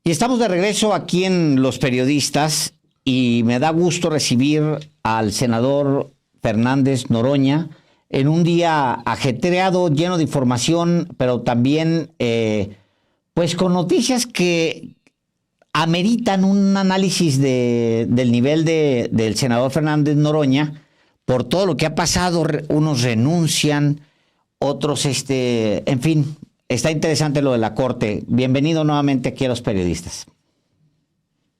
Y estamos de regreso aquí en Los Periodistas y me da gusto recibir al senador Fernández Noroña en un día ajetreado, lleno de información, pero también pues con noticias que ameritan un análisis del nivel del senador Fernández Noroña por todo lo que ha pasado. Unos renuncian, otros, en fin, está interesante lo de la Corte. Bienvenido nuevamente aquí a Los Periodistas.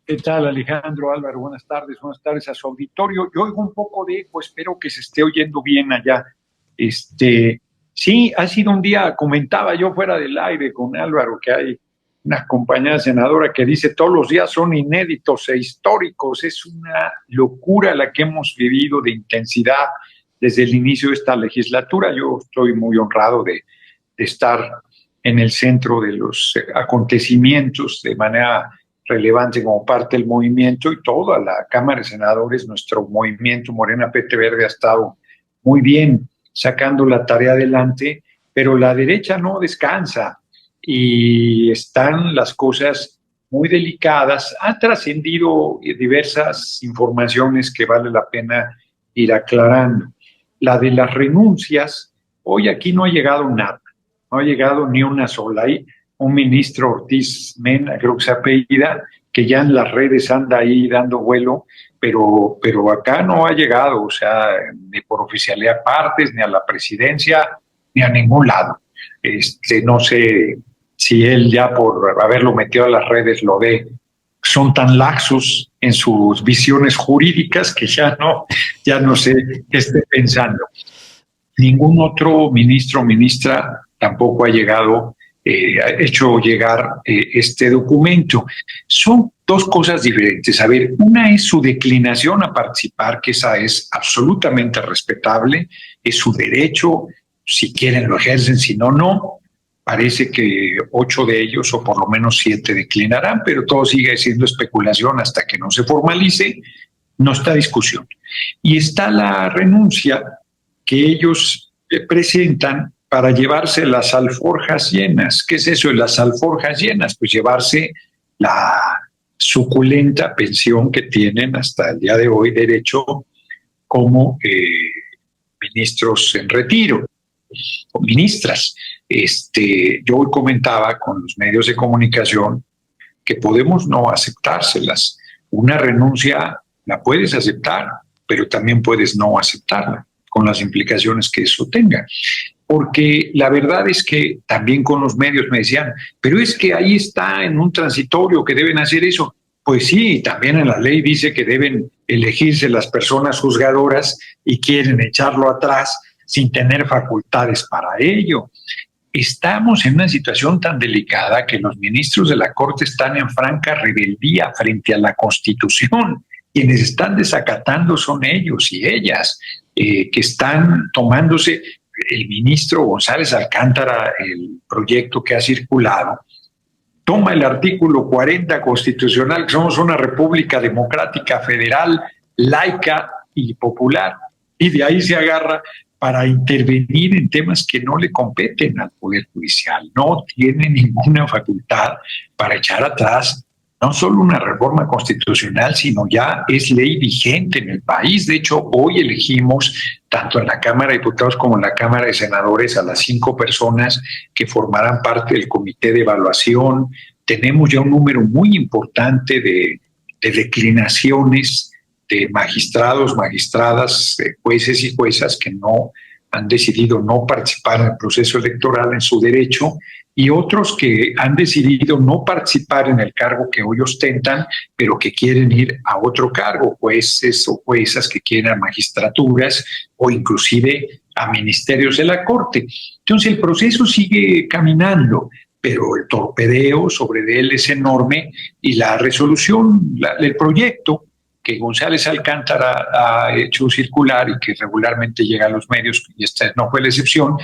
¿Qué tal, Alejandro, Álvaro? Buenas tardes a su auditorio. Yo oigo un poco de eco, espero que se esté oyendo bien allá. Sí, ha sido un día, comentaba yo fuera del aire con Álvaro, que hay una compañera senadora que dice todos los días son inéditos e históricos. Es una locura la que hemos vivido de intensidad desde el inicio de esta legislatura. Yo estoy muy honrado de estar en el centro de los acontecimientos de manera relevante como parte del movimiento, y toda la Cámara de Senadores, nuestro movimiento Morena PT Verde ha estado muy bien sacando la tarea adelante, pero la derecha no descansa y están las cosas muy delicadas. Ha trascendido diversas informaciones que vale la pena ir aclarando. La de las renuncias, hoy aquí no ha llegado nada, no ha llegado ni una sola. Hay un ministro Ortiz Mena, creo que se apellida, que ya en las redes anda ahí dando vuelo, pero acá no ha llegado, o sea, ni por oficialidad partes, ni a la presidencia, ni a ningún lado. No sé si él ya por haberlo metido a las redes lo ve. Son tan laxos en sus visiones jurídicas que ya no sé qué esté pensando. Ningún otro ministro o ministra tampoco ha llegado, ha hecho llegar este documento. Son dos cosas diferentes. A ver, una es su declinación a participar, que esa es absolutamente respetable, es su derecho, si quieren lo ejercen, si no, no. Parece que 8 de ellos, o por lo menos 7, declinarán, pero todo sigue siendo especulación hasta que no se formalice. No está discusión. Y está la renuncia que ellos presentan para llevarse las alforjas llenas. ¿Qué es eso de las alforjas llenas? Pues llevarse la suculenta pensión que tienen hasta el día de hoy derecho como ministros en retiro o ministras. Yo hoy comentaba con los medios de comunicación que podemos no aceptárselas. Una renuncia la puedes aceptar, pero también puedes no aceptarla, con las implicaciones que eso tenga. Porque la verdad es que también con los medios me decían, pero es que ahí está en un transitorio que deben hacer eso. Pues sí, también en la ley dice que deben elegirse las personas juzgadoras y quieren echarlo atrás sin tener facultades para ello. Estamos en una situación tan delicada que los ministros de la Corte están en franca rebeldía frente a la Constitución. Quienes están desacatando son ellos y ellas, que están tomándose. El ministro González Alcántara, el proyecto que ha circulado, toma el artículo 40 constitucional, que somos una república democrática, federal, laica y popular, y de ahí se agarra para intervenir en temas que no le competen al Poder Judicial. No tiene ninguna facultad para echar atrás no solo una reforma constitucional, sino ya es ley vigente en el país. De hecho, hoy elegimos, tanto en la Cámara de Diputados como en la Cámara de Senadores, a las 5 personas que formarán parte del comité de evaluación. Tenemos ya un número muy importante de declinaciones de magistrados, magistradas, jueces y juezas que no han decidido no participar en el proceso electoral en su derecho, y otros que han decidido no participar en el cargo que hoy ostentan, pero que quieren ir a otro cargo, jueces o juezas que quieren a magistraturas o inclusive a ministerios de la Corte. Entonces el proceso sigue caminando, pero el torpedeo sobre él es enorme, y la resolución, el proyecto que González Alcántara ha hecho circular y que regularmente llega a los medios, y esta no fue la excepción,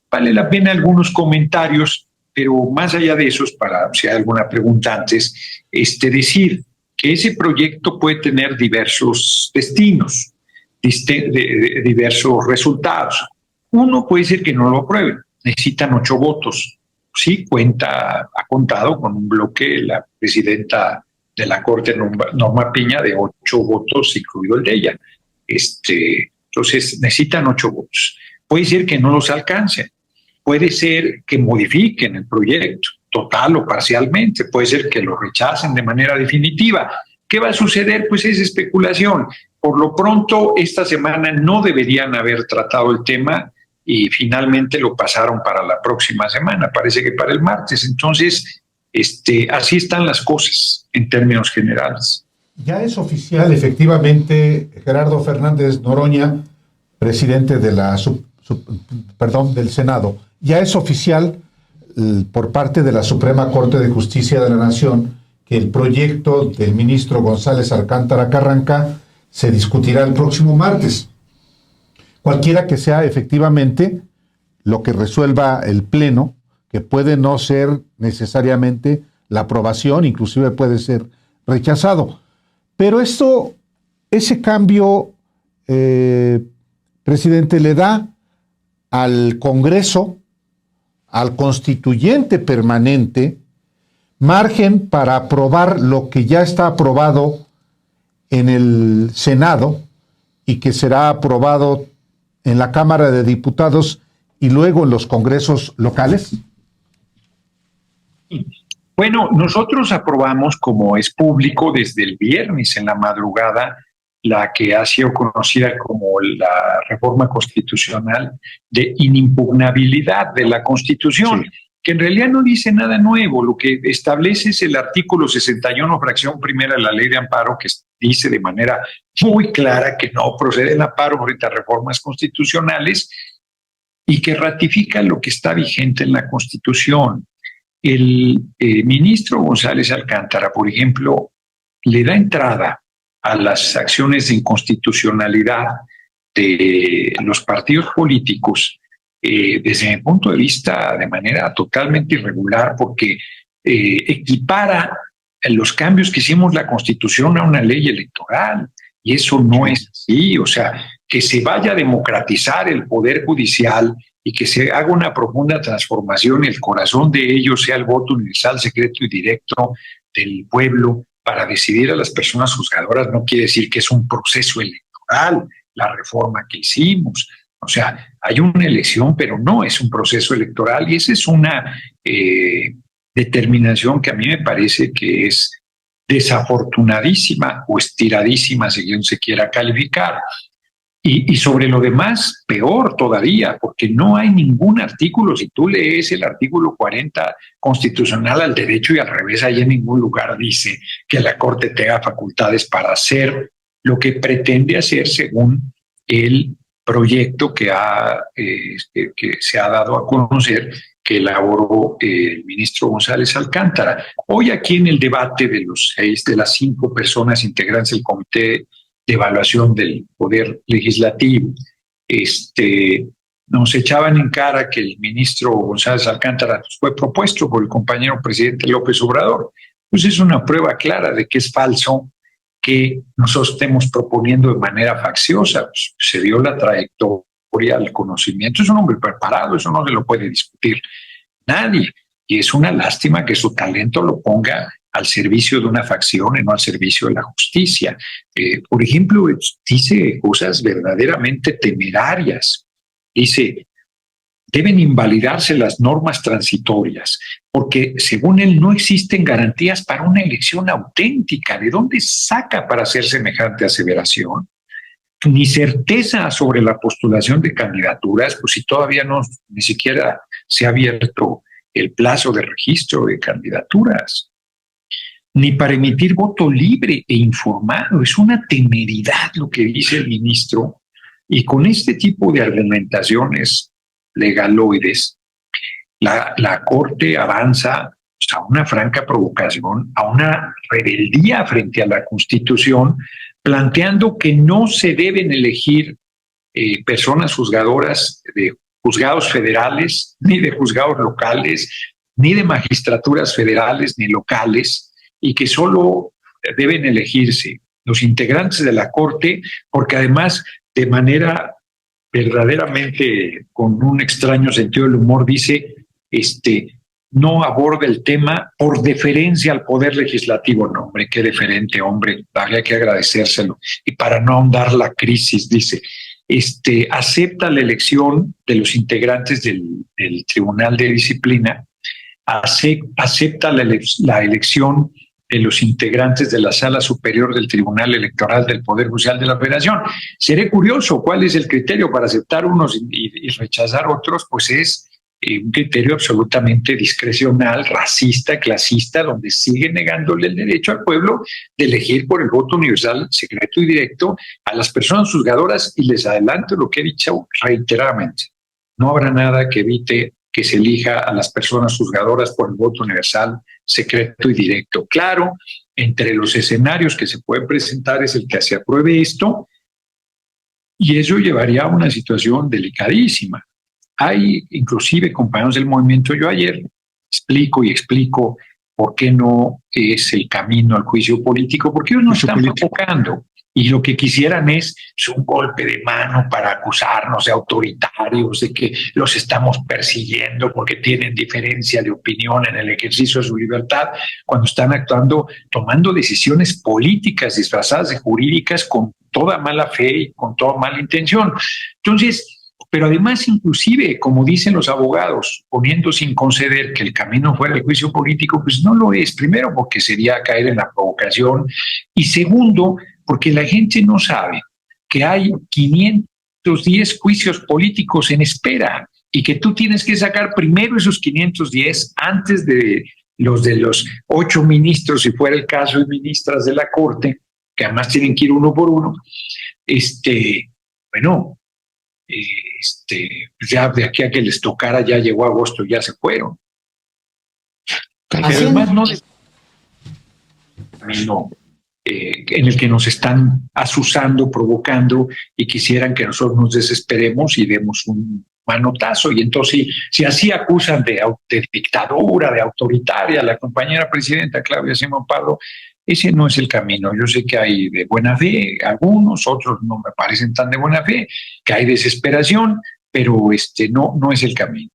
vale la pena algunos comentarios, pero más allá de esos, para si hay alguna pregunta antes, decir que ese proyecto puede tener diversos destinos, diversos resultados. Uno puede ser que no lo aprueben, necesitan 8 votos. sí ha contado con un bloque, la presidenta de la Corte, Norma Piña, de 8 votos, incluido el de ella. Entonces necesitan 8 votos. Puede ser que no los alcancen, puede ser que modifiquen el proyecto total o parcialmente, puede ser que lo rechacen de manera definitiva. ¿Qué va a suceder? Pues es especulación. Por lo pronto, esta semana no deberían haber tratado el tema y finalmente lo pasaron para la próxima semana, parece que para el martes. Entonces, así están las cosas en términos generales. Ya es oficial, efectivamente, Gerardo Fernández Noroña, presidente de del Senado, ya es oficial por parte de la Suprema Corte de Justicia de la Nación que el proyecto del ministro González Alcántara Carranca se discutirá el próximo martes. Cualquiera que sea efectivamente lo que resuelva el Pleno, que puede no ser necesariamente la aprobación, inclusive puede ser rechazado. Pero ese cambio, presidente, le da al Congreso, al constituyente permanente, margen para aprobar lo que ya está aprobado en el Senado y que será aprobado en la Cámara de Diputados y luego en los congresos locales. Bueno, nosotros aprobamos, como es público, desde el viernes en la madrugada, la que ha sido conocida como la reforma constitucional de inimpugnabilidad de la Constitución, sí, que en realidad no dice nada nuevo. Lo que establece es el artículo 61, fracción primera de la Ley de Amparo, que dice de manera muy clara que no procede el amparo frente a reformas constitucionales y que ratifica lo que está vigente en la Constitución. El ministro González Alcántara, por ejemplo, le da entrada a las acciones de inconstitucionalidad de los partidos políticos desde mi punto de vista de manera totalmente irregular, porque equipara los cambios que hicimos en la Constitución a una ley electoral, y eso no es así. O sea, que se vaya a democratizar el Poder Judicial y que se haga una profunda transformación, el corazón de ello sea el voto universal, secreto y directo del pueblo para decidir a las personas juzgadoras, no quiere decir que es un proceso electoral la reforma que hicimos. O sea, hay una elección, pero no es un proceso electoral, y esa es una determinación que a mí me parece que es desafortunadísima o estiradísima, según se quiera calificar. Y sobre lo demás, peor todavía, porque no hay ningún artículo. Si tú lees el artículo 40 constitucional al derecho y al revés, ahí en ningún lugar dice que la Corte tenga facultades para hacer lo que pretende hacer según el proyecto que se ha dado a conocer, que elaboró el ministro González Alcántara. Hoy aquí en el debate de las 5 personas integrantes del Comité de Evaluación del Poder Legislativo, nos echaban en cara que el ministro González Alcántara fue propuesto por el compañero presidente López Obrador. Pues es una prueba clara de que es falso que nosotros estemos proponiendo de manera facciosa. Pues se dio la trayectoria, el conocimiento. Es un hombre preparado, eso no se lo puede discutir nadie. Y es una lástima que su talento lo ponga al servicio de una facción y no al servicio de la justicia. Por ejemplo, dice cosas verdaderamente temerarias. Dice, deben invalidarse las normas transitorias, porque según él no existen garantías para una elección auténtica. ¿De dónde saca para hacer semejante aseveración? Ni certeza sobre la postulación de candidaturas, pues si todavía ni siquiera se ha abierto el plazo de registro de candidaturas, ni para emitir voto libre e informado. Es una temeridad lo que dice el ministro, y con este tipo de argumentaciones legaloides, la Corte avanza a una franca provocación, a una rebeldía frente a la Constitución, planteando que no se deben elegir personas juzgadoras de juzgados federales, ni de juzgados locales, ni de magistraturas federales ni locales, y que solo deben elegirse los integrantes de la Corte, porque además de manera verdaderamente con un extraño sentido del humor dice, no aborda el tema por deferencia al Poder Legislativo. No, hombre, qué deferente, hombre, habría que agradecérselo. Y para no ahondar la crisis, dice, acepta la elección de los integrantes del Tribunal de Disciplina, acepta la elección de los integrantes de la Sala Superior del Tribunal Electoral del Poder Judicial de la Federación. Seré curioso cuál es el criterio para aceptar unos y rechazar otros, pues es un criterio absolutamente discrecional, racista, clasista, donde sigue negándole el derecho al pueblo de elegir por el voto universal, secreto y directo a las personas juzgadoras. Y les adelanto lo que he dicho reiteradamente: no habrá nada que evite que se elija a las personas juzgadoras por el voto universal, secreto y directo. Claro, entre los escenarios que se pueden presentar es el que se apruebe esto, y eso llevaría a una situación delicadísima. Hay inclusive compañeros del movimiento, yo ayer explico por qué no es el camino al juicio político, porque ellos no están provocando. Y lo que quisieran es un golpe de mano para acusarnos de autoritarios, de que los estamos persiguiendo porque tienen diferencia de opinión en el ejercicio de su libertad, cuando están actuando, tomando decisiones políticas disfrazadas de jurídicas con toda mala fe y con toda mala intención. Entonces, pero además, inclusive, como dicen los abogados, poniendo sin conceder que el camino fuera el juicio político, pues no lo es. Primero, porque sería caer en la provocación, y segundo, porque la gente no sabe que hay 510 juicios políticos en espera y que tú tienes que sacar primero esos 510 antes de los 8 ministros, si fuera el caso, y ministras de la Corte, que además tienen que ir uno por uno. Ya de aquí a que les tocara, ya llegó agosto, ya se fueron. Pero además en el que nos están asusando, provocando, y quisieran que nosotros nos desesperemos y demos un manotazo. Y entonces, si así acusan de dictadura, de autoritaria a la compañera presidenta Claudia Sheinbaum Pardo, ese no es el camino. Yo sé que hay de buena fe algunos, otros no me parecen tan de buena fe, que hay desesperación, pero no es el camino.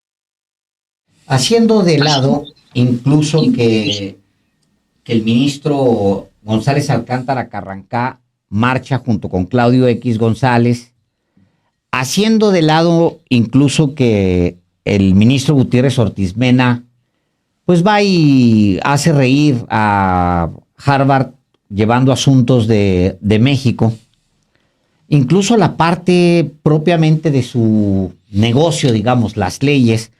Haciendo de lado incluso que el ministro González Alcántara Carrancá marcha junto con Claudio X González, haciendo de lado incluso que el ministro Gutiérrez Ortiz Mena pues va y hace reír a Harvard llevando asuntos de México, incluso la parte propiamente de su negocio, digamos, las leyes,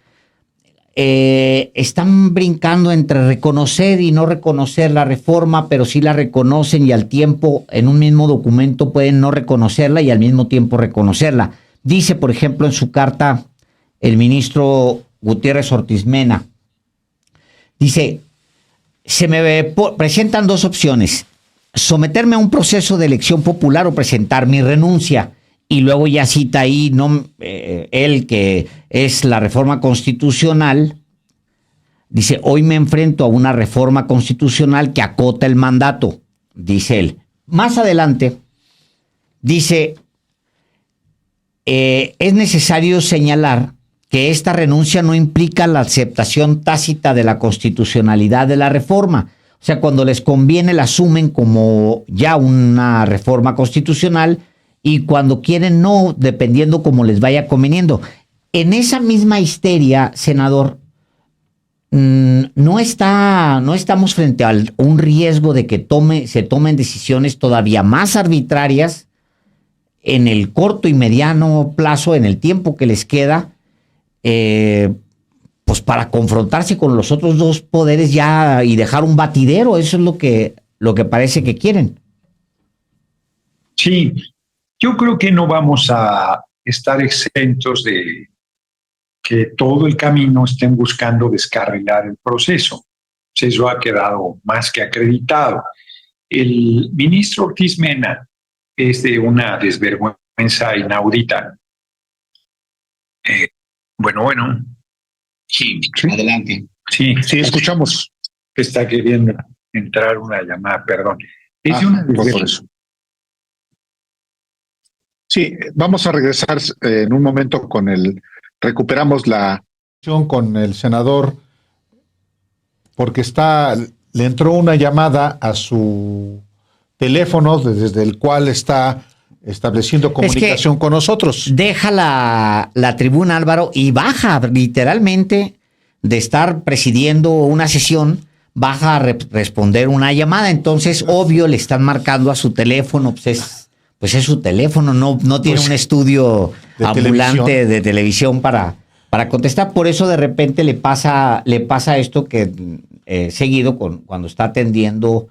están brincando entre reconocer y no reconocer la reforma, pero sí la reconocen, y al tiempo en un mismo documento pueden no reconocerla y al mismo tiempo reconocerla. Dice, por ejemplo, en su carta el ministro Gutiérrez Ortiz Mena, dice: se me presentan dos opciones: someterme a un proceso de elección popular o presentar mi renuncia. Y luego ya cita ahí él, que es la reforma constitucional. Dice: hoy me enfrento a una reforma constitucional que acota el mandato, dice él. Más adelante dice: es necesario señalar que esta renuncia no implica la aceptación tácita de la constitucionalidad de la reforma. O sea, cuando les conviene la asumen como ya una reforma constitucional, y cuando quieren no, dependiendo como les vaya conveniendo. En esa misma histeria, senador, no estamos frente a un riesgo de que se tomen decisiones todavía más arbitrarias en el corto y mediano plazo, en el tiempo que les queda, pues para confrontarse con los otros dos poderes ya y dejar un batidero. Eso es lo que parece que quieren. Sí, yo creo que no vamos a estar exentos de que todo el camino estén buscando descarrilar el proceso. Eso ha quedado más que acreditado. El ministro Ortiz Mena es de una desvergüenza inaudita. Bueno. Sí, adelante. Sí, escuchamos. Está queriendo entrar una llamada, perdón. Es de una desvergüenza. Sí, vamos a regresar en un momento recuperamos la con el senador porque le entró una llamada a su teléfono desde el cual está estableciendo comunicación con nosotros. Deja la tribuna, Álvaro, y baja literalmente de estar presidiendo una sesión, baja a responder una llamada. Entonces, obvio, le están marcando a su teléfono, pues es su teléfono, no tiene un estudio ambulante de televisión para contestar. Por eso de repente le pasa esto que seguido cuando está atendiendo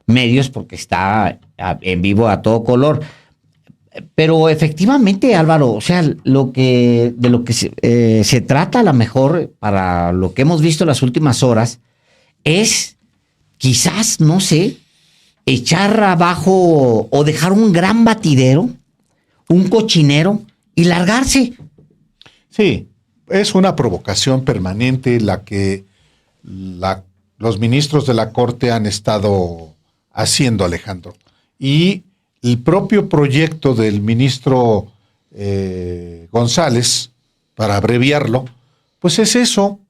medios, porque está en vivo a todo color. Pero efectivamente, Álvaro, o sea, de lo que se trata a lo mejor, para lo que hemos visto en las últimas horas, es quizás, no sé, echar abajo o dejar un gran batidero, un cochinero y largarse. Sí, es una provocación permanente la que los ministros de la Corte han estado haciendo, Alejandro. Y el propio proyecto del ministro González, para abreviarlo, pues es eso.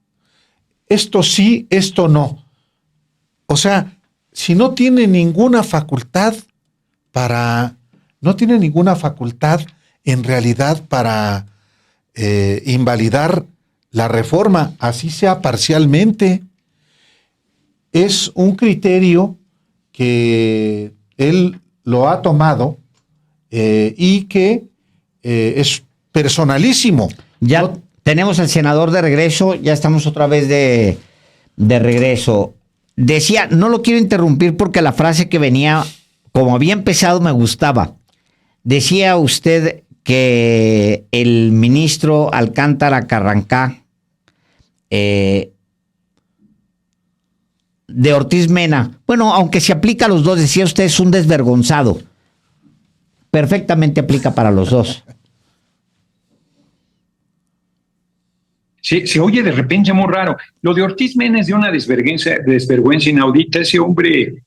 Esto sí, esto no. O sea, si no tiene ninguna facultad en realidad para invalidar la reforma, así sea parcialmente. Es un criterio que él lo ha tomado y que es personalísimo. Ya tenemos al senador de regreso, ya estamos otra vez de regreso. Decía, no lo quiero interrumpir porque la frase que venía, como había empezado, me gustaba. Decía usted que el ministro Alcántara Carrancá de Ortiz Mena, bueno, aunque se aplica a los dos, decía usted, es un desvergonzado. Perfectamente aplica para los dos. Se oye de repente muy raro. Lo de Ortiz Mena es de una desvergüenza inaudita. Ese hombre,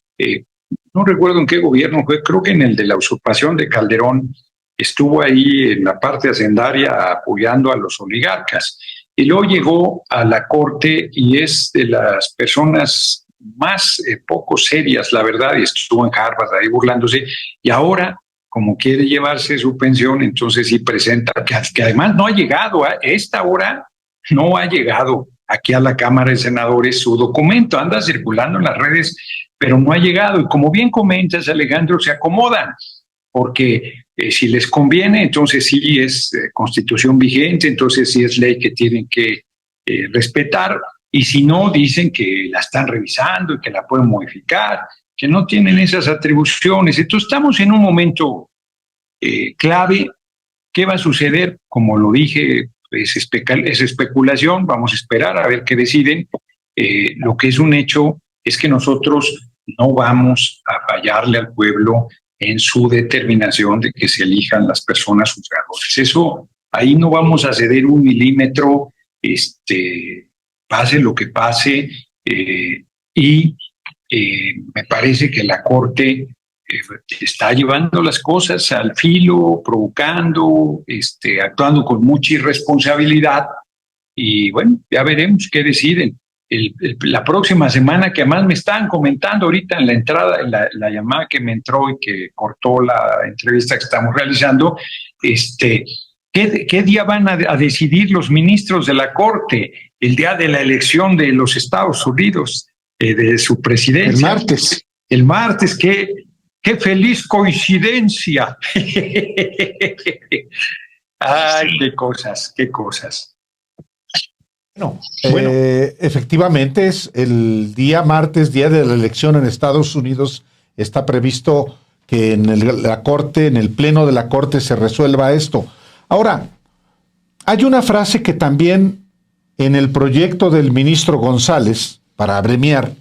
no recuerdo en qué gobierno fue, creo que en el de la usurpación de Calderón, estuvo ahí en la parte hacendaria apoyando a los oligarcas. Y luego llegó a la corte y es de las personas más poco serias, la verdad, y estuvo en Harvard ahí burlándose. Y ahora, como quiere llevarse su pensión, entonces sí presenta, que además no ha llegado a esta hora. No ha llegado aquí a la Cámara de Senadores su documento, anda circulando en las redes, pero no ha llegado. Y como bien comentas, Alejandro, se acomodan, porque si les conviene, entonces sí es constitución vigente, entonces sí es ley que tienen que respetar, y si no, dicen que la están revisando y que la pueden modificar, que no tienen esas atribuciones. Entonces estamos en un momento clave. ¿Qué va a suceder? Como lo dije, es especulación, vamos a esperar a ver qué deciden. Lo que es un hecho es que nosotros no vamos a fallarle al pueblo en su determinación de que se elijan las personas juzgadoras. Eso, ahí no vamos a ceder un milímetro, pase lo que pase, y me parece que la Corte está llevando las cosas al filo, provocando, actuando con mucha irresponsabilidad, y bueno, ya veremos qué deciden. La próxima semana, que además me estaban comentando ahorita en la entrada, en la llamada que me entró y que cortó la entrevista que estamos realizando, ¿qué día van a decidir los ministros de la Corte? El día de la elección de los Estados Unidos, de su presidencia. El martes. El martes, ¡qué feliz coincidencia! ¡Ay, qué cosas, qué cosas! Bueno, efectivamente es el día martes, día de la elección en Estados Unidos. Está previsto que en la Corte, en el Pleno de la Corte, se resuelva esto. Ahora, hay una frase que también en el proyecto del ministro González, para abreviar,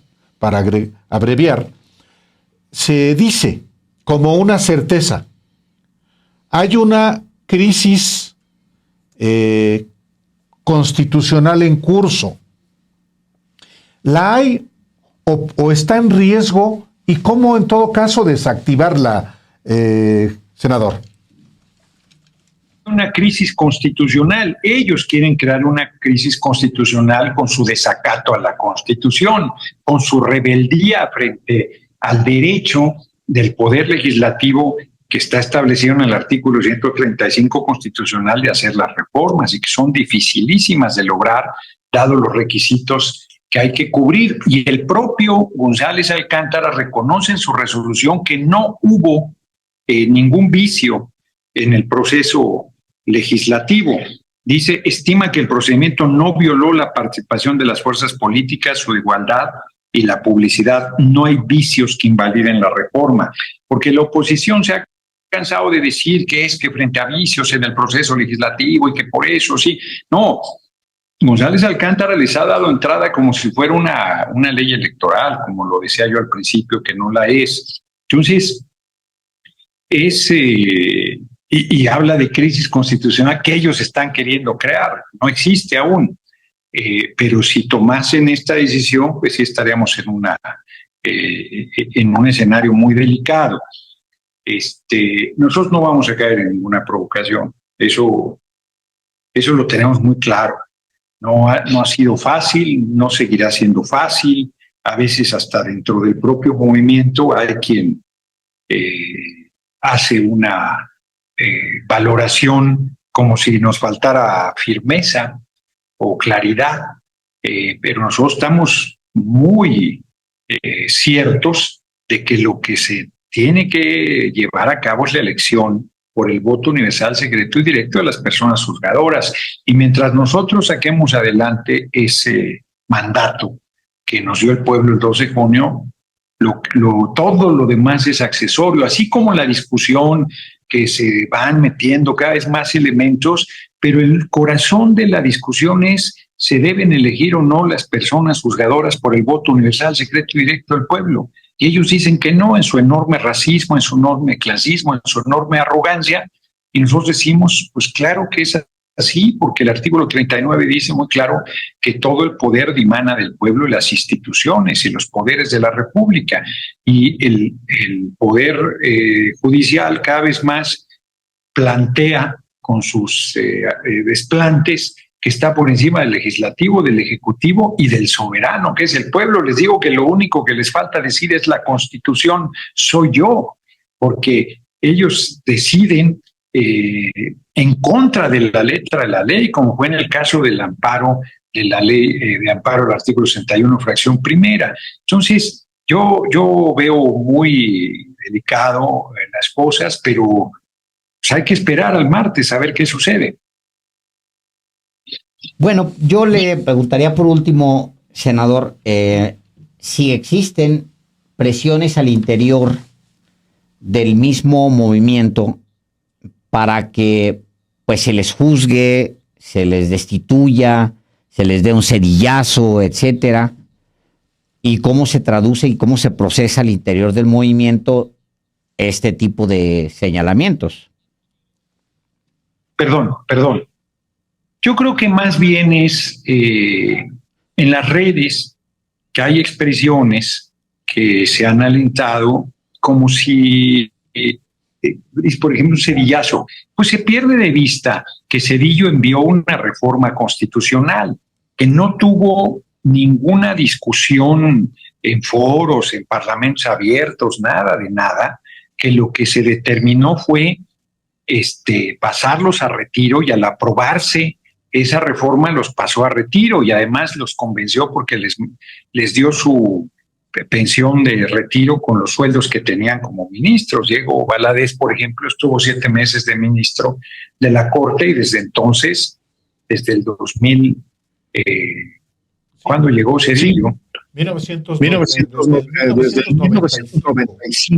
se dice como una certeza: hay una crisis constitucional en curso. ¿La hay o está en riesgo? ¿Y cómo en todo caso desactivarla, senador? una crisis constitucional. Ellos quieren crear una crisis constitucional con su desacato a la Constitución, con su rebeldía frente al derecho del poder legislativo que está establecido en el artículo 135 constitucional de hacer las reformas y que son dificilísimas de lograr, dado los requisitos que hay que cubrir. Y el propio González Alcántara reconoce en su resolución que no hubo ningún vicio en el proceso legislativo. Dice, estima que el procedimiento no violó la participación de las fuerzas políticas, su igualdad y la publicidad. No hay vicios que invaliden la reforma, porque la oposición se ha cansado de decir que es que frente a vicios en el proceso legislativo y que por eso sí. No, González Alcántara les ha dado entrada como si fuera una ley electoral, como lo decía yo al principio, que no la es. Entonces, y habla de crisis constitucional que ellos están queriendo crear. No existe aún. Pero si tomasen esta decisión, pues sí estaríamos en un escenario muy delicado. Nosotros no vamos a caer en ninguna provocación. Eso lo tenemos muy claro. No ha sido fácil, no seguirá siendo fácil. A veces hasta dentro del propio movimiento hay quien hace una valoración como si nos faltara firmeza o claridad, pero nosotros estamos muy ciertos de que lo que se tiene que llevar a cabo es la elección por el voto universal, secreto y directo de las personas juzgadoras. Y mientras nosotros saquemos adelante ese mandato que nos dio el pueblo el 12 de junio, todo lo demás es accesorio, así como la discusión que se van metiendo cada vez más elementos, pero el corazón de la discusión es: ¿se deben elegir o no las personas juzgadoras por el voto universal, secreto y directo del pueblo? Y ellos dicen que no, en su enorme racismo, en su enorme clasismo, en su enorme arrogancia, y nosotros decimos, pues claro que es así, porque el artículo 39 dice muy claro que todo el poder dimana del pueblo y las instituciones y los poderes de la República, y el poder judicial cada vez más plantea con sus desplantes que está por encima del legislativo, del ejecutivo y del soberano, que es el pueblo. Les digo que lo único que les falta decir es la Constitución soy yo, porque ellos deciden en contra de la letra de la ley, como fue en el caso del amparo de la ley de amparo al artículo 61, fracción primera. Entonces, yo veo muy delicado las cosas, pero pues hay que esperar al martes a ver qué sucede. Bueno, yo le preguntaría por último, senador, si existen presiones al interior del mismo movimiento para que pues se les juzgue, se les destituya, se les dé un cedillazo, etcétera, y cómo se traduce y cómo se procesa al interior del movimiento este tipo de señalamientos. Perdón. Yo creo que más bien es en las redes que hay expresiones que se han alentado como si, por ejemplo, un cedillazo. Pues se pierde de vista que Zedillo envió una reforma constitucional que no tuvo ninguna discusión en foros, en parlamentos abiertos, nada de nada, que lo que se determinó fue pasarlos a retiro, y al aprobarse esa reforma los pasó a retiro y además los convenció porque les dio su pensión de retiro con los sueldos que tenían como ministros. Diego Valadez, por ejemplo, estuvo 7 meses de ministro de la Corte y desde entonces, desde el 2000, ¿cuándo llegó Zedillo? 1995.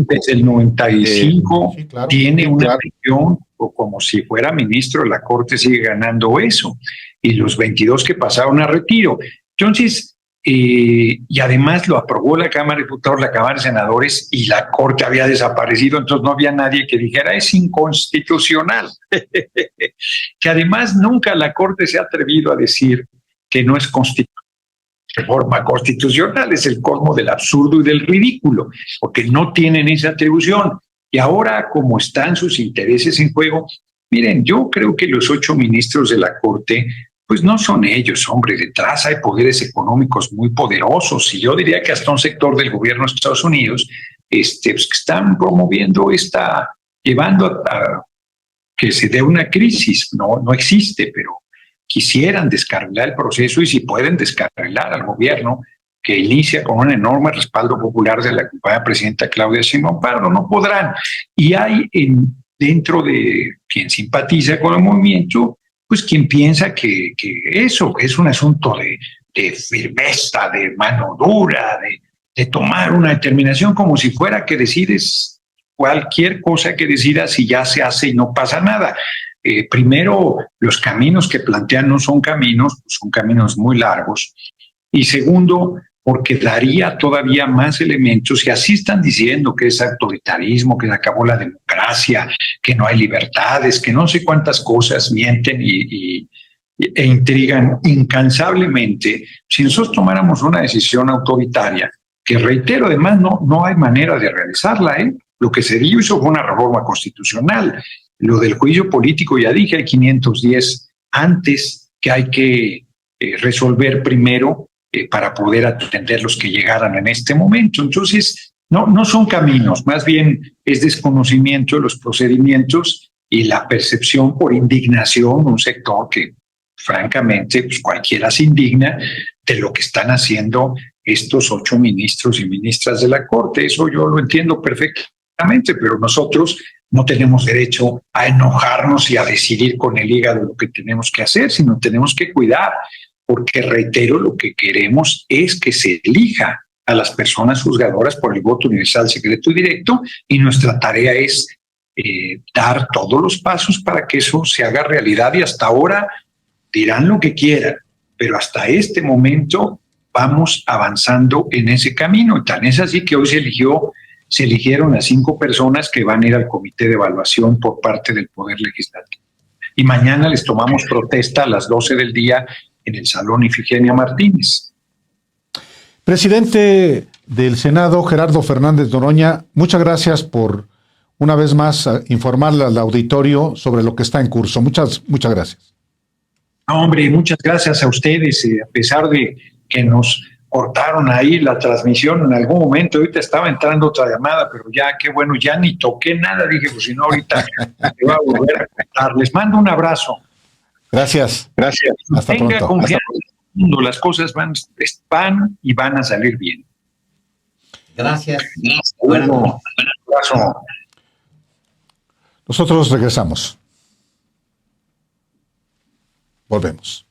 Desde el 95 sí, claro, tiene una claro. pensión, o como si fuera ministro de la Corte sigue ganando eso, y los 22 que pasaron a retiro. Entonces, y además lo aprobó la Cámara de Diputados, la Cámara de Senadores, y la Corte había desaparecido, entonces no había nadie que dijera es inconstitucional. Que además nunca la Corte se ha atrevido a decir que no es reforma constitucional, es el colmo del absurdo y del ridículo, porque no tienen esa atribución. Y ahora, como están sus intereses en juego, Miren, yo creo que los 8 ministros de la Corte, pues no son ellos, hombre, detrás hay poderes económicos muy poderosos y yo diría que hasta un sector del gobierno de Estados Unidos pues, que están promoviendo llevando a que se dé una crisis. No existe, pero quisieran descarrilar el proceso y si pueden descarrilar al gobierno que inicia con un enorme respaldo popular de la compañera presidenta Claudia Sheinbaum Pardo, no podrán. Y hay dentro de quien simpatiza con el movimiento, pues quien piensa que eso es un asunto de firmeza, de mano dura, de tomar una determinación como si fuera que decides cualquier cosa que decidas y ya se hace y no pasa nada. Primero, los caminos que plantean no son caminos, son caminos muy largos. Y segundo, porque daría todavía más elementos, y así están diciendo que es autoritarismo, que se acabó la democracia, que no hay libertades, que no sé cuántas cosas mienten e intrigan incansablemente. Si nosotros tomáramos una decisión autoritaria, que reitero, además no hay manera de realizarla, lo que se hizo fue una reforma constitucional. Lo del juicio político, ya dije, hay 510 antes que hay que resolver primero para poder atender los que llegaran en este momento. Entonces, no son caminos, más bien es desconocimiento de los procedimientos y la percepción por indignación de un sector que, francamente, pues cualquiera se indigna de lo que están haciendo estos 8 ministros y ministras de la Corte. Eso yo lo entiendo perfectamente, pero nosotros no tenemos derecho a enojarnos y a decidir con el hígado lo que tenemos que hacer, sino tenemos que cuidar, porque reitero, lo que queremos es que se elija a las personas juzgadoras por el voto universal, secreto y directo, y nuestra tarea es dar todos los pasos para que eso se haga realidad, y hasta ahora dirán lo que quieran, pero hasta este momento vamos avanzando en ese camino, y tan es así que hoy se eligieron a 5 personas que van a ir al comité de evaluación por parte del Poder Legislativo. Y mañana les tomamos protesta a las 12 del día en el Salón Ifigenia Martínez. Presidente del Senado, Gerardo Fernández Noroña, muchas gracias por una vez más informarle al auditorio sobre lo que está en curso. Muchas gracias. No, hombre, muchas gracias a ustedes, a pesar de que nos cortaron ahí la transmisión en algún momento. Ahorita estaba entrando otra llamada, pero ya, qué bueno, ya ni toqué nada. Dije, pues si no, ahorita me va a volver a cortar. Les mando un abrazo. Gracias. Hasta Tenga pronto. confianza en el mundo, las cosas van y van a salir bien. Gracias. Bueno, un abrazo. Nosotros regresamos. Volvemos.